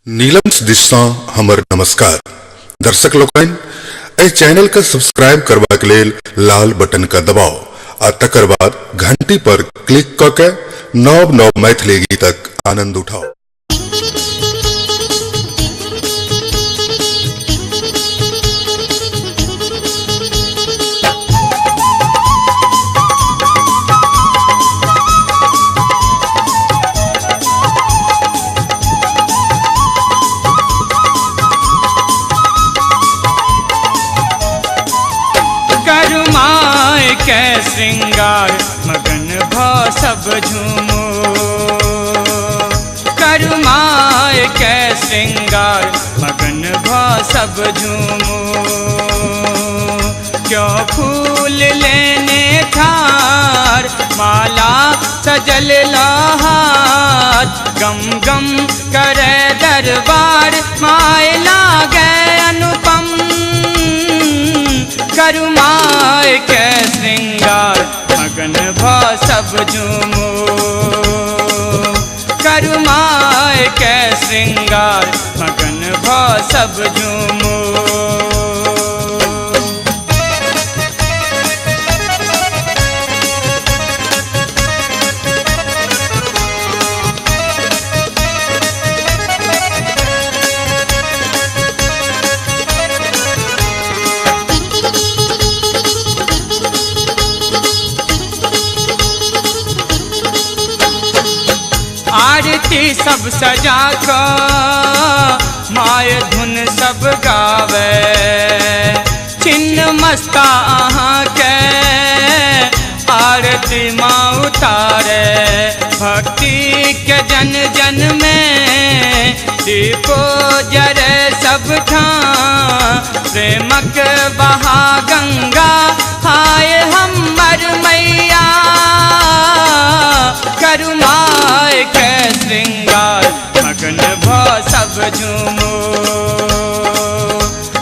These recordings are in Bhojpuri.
नीलम दिशा हमर नमस्कार दर्शक लोकन एहि चैनल का सब्सक्राइब करबा के लेल लाल बटन का दबाओ आ तकर बाद घंटी पर क्लिक क के नव नव मैथिली गीतक आनंद उठाओ। करुमाए के श्रृंगार मगन भ सब झूमो, करुमाए के श्रृंगार मगन भ सब झूमो। क्यों फूल लेने थार माला सजल लहार, गम गम करे दरबार माय लागे अनुपम। करुमाए के श्रृंगार मगन भ सब झूमो, करुमाए के श्रृंगार मगन भ सब झूमो। आरती सब सजा कर माय धुन सब गावे, छिन्न मस्ता अहाँ के आरती माँ उतारे। भक्ति के जन जन में दीपो जरे सब ठां, प्रेमक बहा गंगा हाय हमर मैया। करुमाए के श्रृंगार मगन भ सब झूमो,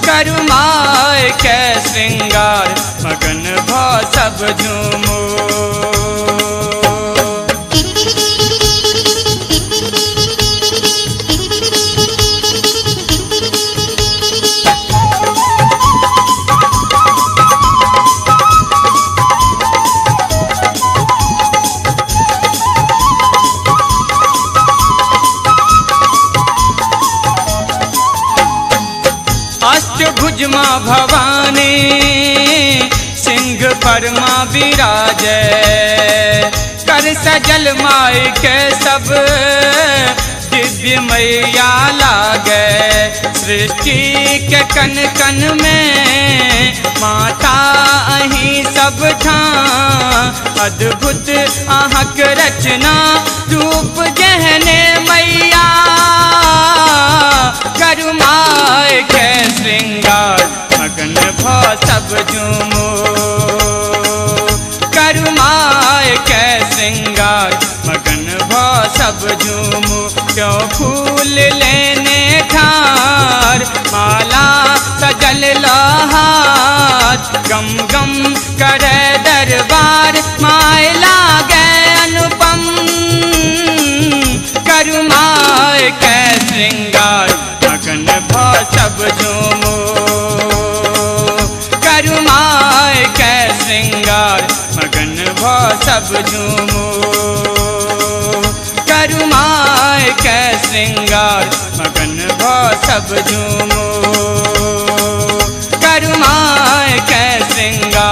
करुमाए के श्रृंगार मगन भ सब झूमो। अष्टभुज माँ भवानी सिंह पर माँ विराजे, कर सजल माई के सब दिव्य मैया लागे। सृष्टि के कन कन में माता अहीं सब ठां, अद्भुत अहक रचना रूप गहने मैया। करुमाए के श्रृंगार मगन भ सब झूमो, करुमाए के श्रृंगार मगन भ सब झूमो। क्यों फूल लेने ठार माला सजल लहार, गम गम करे दरबार माय लागे अनुपम। करुमाए के श्रृंगार मगन भ सब झूमो, करुमाए के श्रृंगार मगन भ सब झूमो, करुमाए के श्रृंगार मगन भ सब झूमो, करुमाए के श्रृंगार